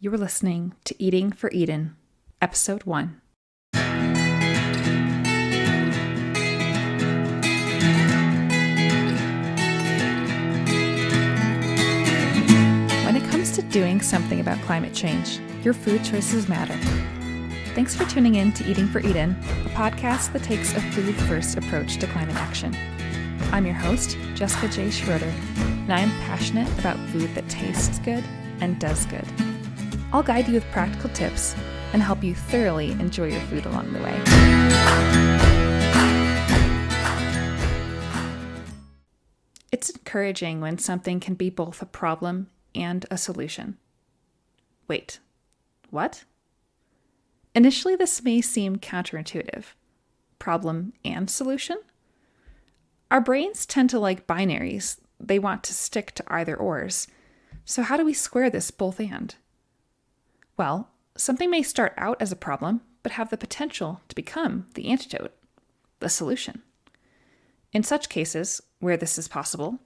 You are listening to Eating for Eden, Episode 1. When it comes to doing something about climate change, your food choices matter. Thanks for tuning in to Eating for Eden, a podcast that takes a food-first approach to climate action. I'm your host, Jessica J. Schroeder, and I am passionate about food that tastes good and does good. I'll guide you with practical tips and help you thoroughly enjoy your food along the way. It's encouraging when something can be both a problem and a solution. Wait, what? Initially, this may seem counterintuitive. Problem and solution? Our brains tend to like binaries. They want to stick to either ors. So how do we square this both and? Well, something may start out as a problem, but have the potential to become the antidote, the solution. In such cases, where this is possible,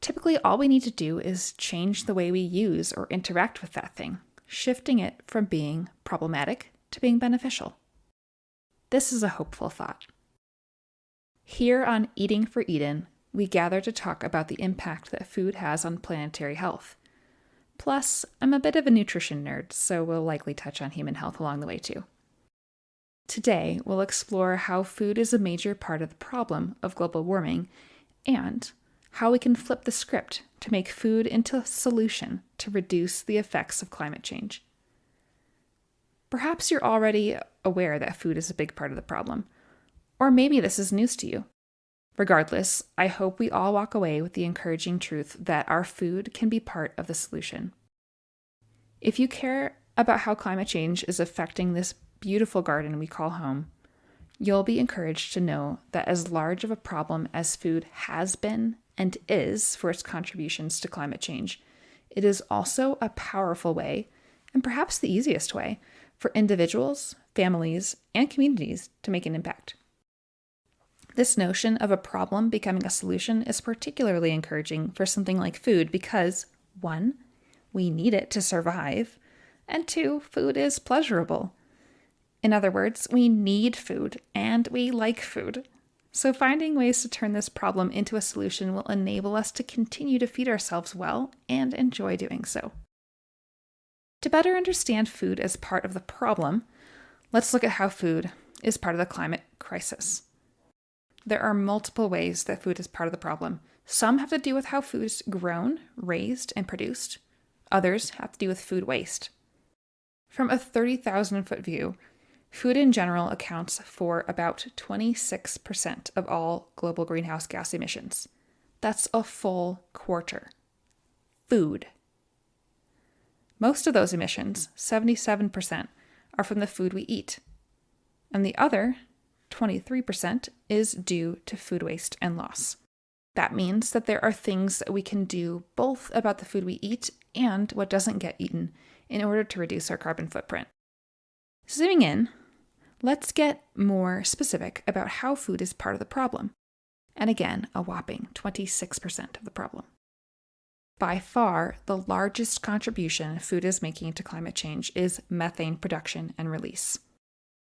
typically all we need to do is change the way we use or interact with that thing, shifting it from being problematic to being beneficial. This is a hopeful thought. Here on Eating for Eden, we gather to talk about the impact that food has on planetary health. Plus, I'm a bit of a nutrition nerd, so we'll likely touch on human health along the way too. Today, we'll explore how food is a major part of the problem of global warming and how we can flip the script to make food into a solution to reduce the effects of climate change. Perhaps you're already aware that food is a big part of the problem, or maybe this is news to you. Regardless, I hope we all walk away with the encouraging truth that our food can be part of the solution. If you care about how climate change is affecting this beautiful garden we call home, you'll be encouraged to know that as large of a problem as food has been and is for its contributions to climate change, it is also a powerful way, and perhaps the easiest way, for individuals, families, and communities to make an impact. This notion of a problem becoming a solution is particularly encouraging for something like food because, 1, we need it to survive, and 2, food is pleasurable. In other words, we need food and we like food. So finding ways to turn this problem into a solution will enable us to continue to feed ourselves well and enjoy doing so. To better understand food as part of the problem, let's look at how food is part of the climate crisis. There are multiple ways that food is part of the problem. Some have to do with how food is grown, raised, and produced. Others have to do with food waste. From a 30,000-foot view, food in general accounts for about 26% of all global greenhouse gas emissions. That's a full quarter. Food. Most of those emissions, 77%, are from the food we eat. And the other 23% is due to food waste and loss. That means that there are things that we can do both about the food we eat and what doesn't get eaten in order to reduce our carbon footprint. Zooming in, let's get more specific about how food is part of the problem. And again, a whopping 26% of the problem. By far, the largest contribution food is making to climate change is methane production and release.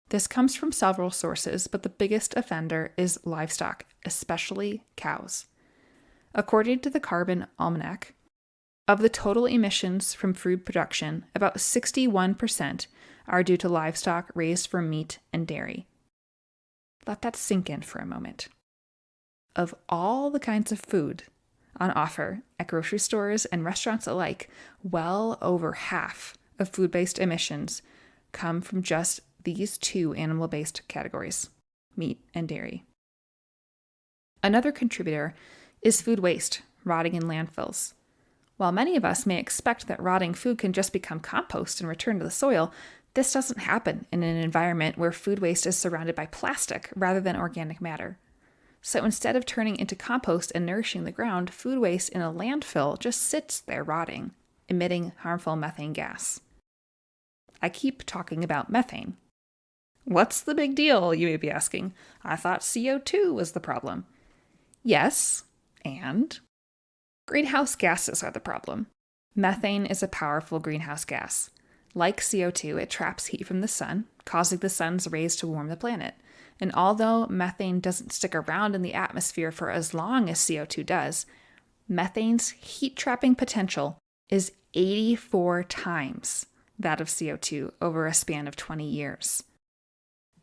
This comes from several sources, but the biggest offender is livestock, especially cows. According to the Carbon Almanac, of the total emissions from food production, about 61% are due to livestock raised for meat and dairy. Let that sink in for a moment. Of all the kinds of food on offer at grocery stores and restaurants alike, well over half of food-based emissions come from just these two animal-based categories, meat and dairy. Another contributor is food waste, rotting in landfills. While many of us may expect that rotting food can just become compost and return to the soil, this doesn't happen in an environment where food waste is surrounded by plastic rather than organic matter. So instead of turning into compost and nourishing the ground, food waste in a landfill just sits there rotting, emitting harmful methane gas. I keep talking about methane. What's the big deal, you may be asking? I thought CO2 was the problem. Yes, and greenhouse gases are the problem. Methane is a powerful greenhouse gas. Like CO2, it traps heat from the sun, causing the sun's rays to warm the planet. And although methane doesn't stick around in the atmosphere for as long as CO2 does, methane's heat-trapping potential is 84 times that of CO2 over a span of 20 years.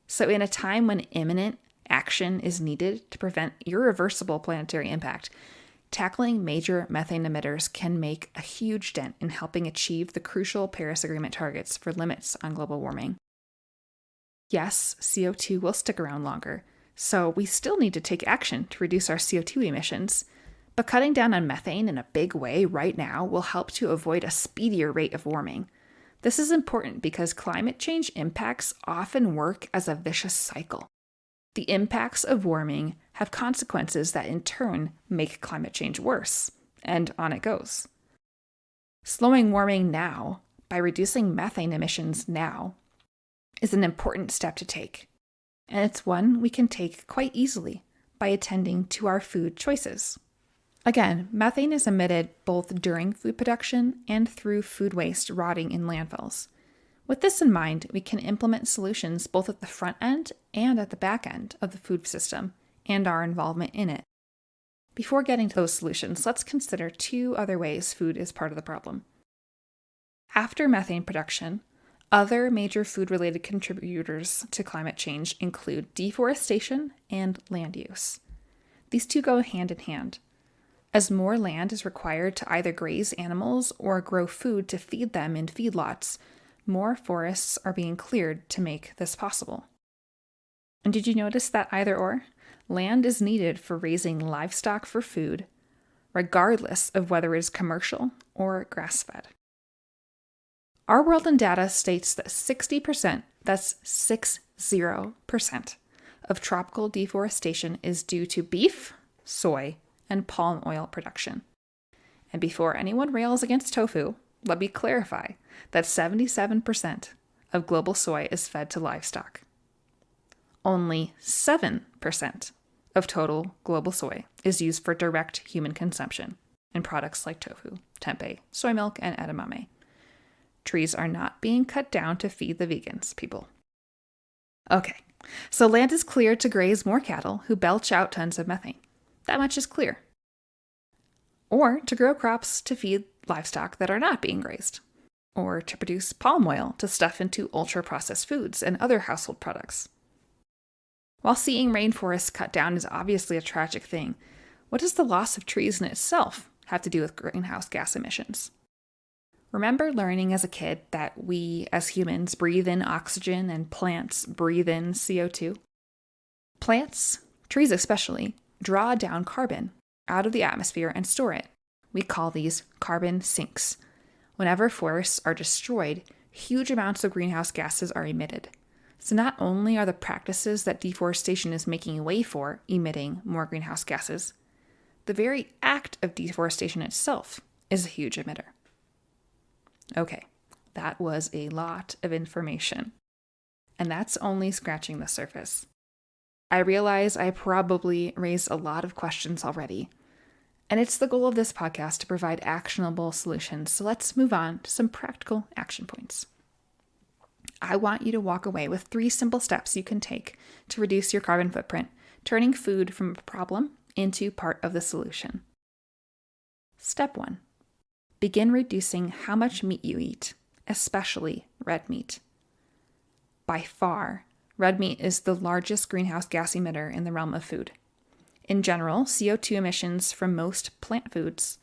So in a time when imminent action is needed to prevent irreversible planetary impact, tackling major methane emitters can make a huge dent in helping achieve the crucial Paris Agreement targets for limits on global warming. Yes, CO2 will stick around longer, so we still need to take action to reduce our CO2 emissions, but cutting down on methane in a big way right now will help to avoid a speedier rate of warming. This is important because climate change impacts often work as a vicious cycle. The impacts of warming have consequences that in turn make climate change worse, and on it goes. Slowing warming now, by reducing methane emissions now, is an important step to take, and it's one we can take quite easily by attending to our food choices. Again, methane is emitted both during food production and through food waste rotting in landfills. With this in mind, we can implement solutions both at the front end and at the back end of the food system and our involvement in it. Before getting to those solutions, let's consider two other ways food is part of the problem. After methane production, other major food-related contributors to climate change include deforestation and land use. These two go hand in hand. As more land is required to either graze animals or grow food to feed them in feedlots, more forests are being cleared to make this possible. And did you notice that either or? Land is needed for raising livestock for food, regardless of whether it is commercial or grass-fed. Our World in Data states that 60%, that's 60%, of tropical deforestation is due to beef, soy, and palm oil production. And before anyone rails against tofu, let me clarify that 77% of global soy is fed to livestock. Only 7% of total global soy is used for direct human consumption in products like tofu, tempeh, soy milk, and edamame. Trees are not being cut down to feed the vegans, people. Okay, so land is cleared to graze more cattle who belch out tons of methane. That much is clear. Or to grow crops to feed livestock that are not being grazed. Or to produce palm oil to stuff into ultra-processed foods and other household products. While seeing rainforests cut down is obviously a tragic thing, what does the loss of trees in itself have to do with greenhouse gas emissions? Remember learning as a kid that we, as humans, breathe in oxygen and plants breathe in CO2? Plants, trees especially, draw down carbon out of the atmosphere and store it. We call these carbon sinks. Whenever forests are destroyed, huge amounts of greenhouse gases are emitted. So not only are the practices that deforestation is making way for emitting more greenhouse gases, the very act of deforestation itself is a huge emitter. Okay, that was a lot of information. And that's only scratching the surface. I realize I probably raised a lot of questions already. And it's the goal of this podcast to provide actionable solutions. So let's move on to some practical action points. I want you to walk away with 3 simple steps you can take to reduce your carbon footprint, turning food from a problem into part of the solution. Step 1. Begin reducing how much meat you eat, especially red meat. By far, red meat is the largest greenhouse gas emitter in the realm of food. In general, CO2 emissions from most plant foods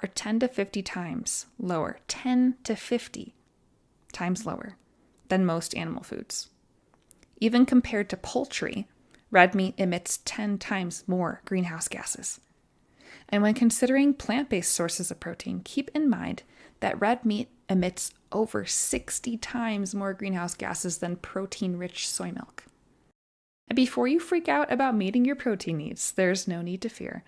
are 10 to 50 times lower, 10 to 50 times lower than most animal foods. Even compared to poultry, red meat emits 10 times more greenhouse gases. And when considering plant-based sources of protein, keep in mind that red meat emits over 60 times more greenhouse gases than protein-rich soy milk. And before you freak out about meeting your protein needs, there's no need to fear.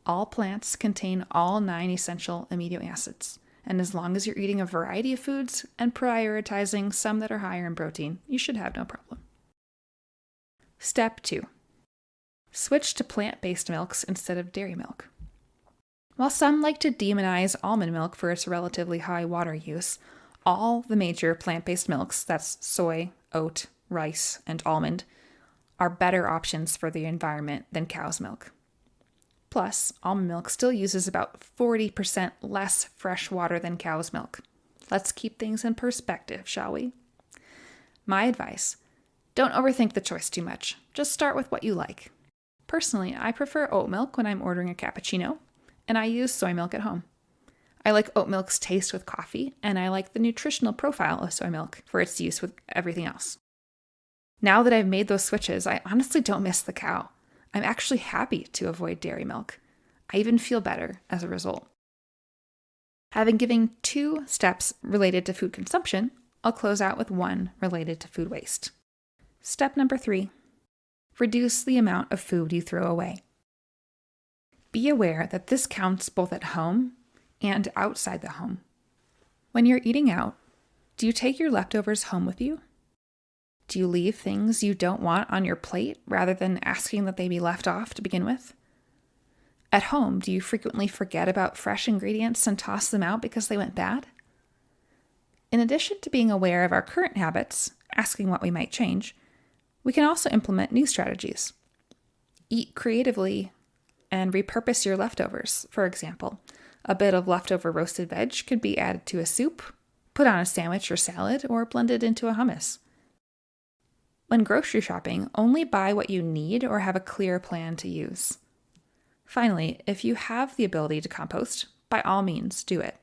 All plants contain all 9 essential amino acids. And as long as you're eating a variety of foods and prioritizing some that are higher in protein, you should have no problem. Step 2. Switch to plant-based milks instead of dairy milk. While some like to demonize almond milk for its relatively high water use, all the major plant-based milks, that's soy, oat, rice, and almond, are better options for the environment than cow's milk. Plus, almond milk still uses about 40% less fresh water than cow's milk. Let's keep things in perspective, shall we? My advice: don't overthink the choice too much. Just start with what you like. Personally, I prefer oat milk when I'm ordering a cappuccino, and I use soy milk at home. I like oat milk's taste with coffee, and I like the nutritional profile of soy milk for its use with everything else. Now that I've made those switches, I honestly don't miss the cow. I'm actually happy to avoid dairy milk. I even feel better as a result. Having given 2 steps related to food consumption, I'll close out with 1 related to food waste. Step number 3, reduce the amount of food you throw away. Be aware that this counts both at home and outside the home. When you're eating out, do you take your leftovers home with you? Do you leave things you don't want on your plate rather than asking that they be left off to begin with? At home, do you frequently forget about fresh ingredients and toss them out because they went bad? In addition to being aware of our current habits, asking what we might change, we can also implement new strategies. Eat creatively and repurpose your leftovers. For example, a bit of leftover roasted veg could be added to a soup, put on a sandwich or salad, or blended into a hummus. When grocery shopping, only buy what you need or have a clear plan to use. Finally, if you have the ability to compost, by all means, do it.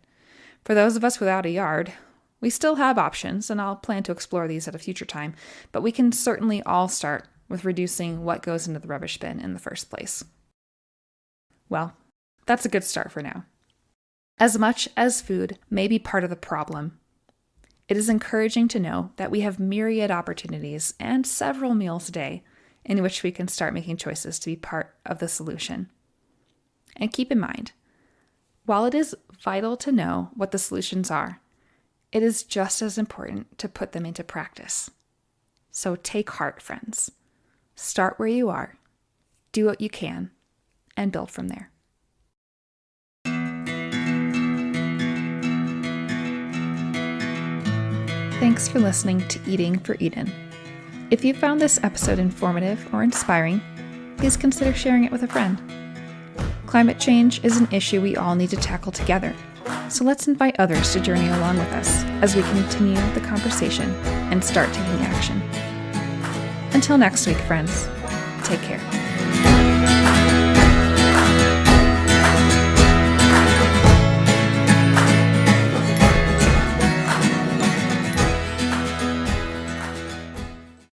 For those of us without a yard, we still have options, and I'll plan to explore these at a future time, but we can certainly all start with reducing what goes into the rubbish bin in the first place. Well, that's a good start for now. As much as food may be part of the problem, it is encouraging to know that we have myriad opportunities and several meals a day in which we can start making choices to be part of the solution. And keep in mind, while it is vital to know what the solutions are, it is just as important to put them into practice. So take heart, friends. Start where you are, do what you can, and build from there. Thanks for listening to Eating for Eden. If you found this episode informative or inspiring, please consider sharing it with a friend. Climate change is an issue we all need to tackle together, so let's invite others to journey along with us as we continue the conversation and start taking action. Until next week, friends, take care.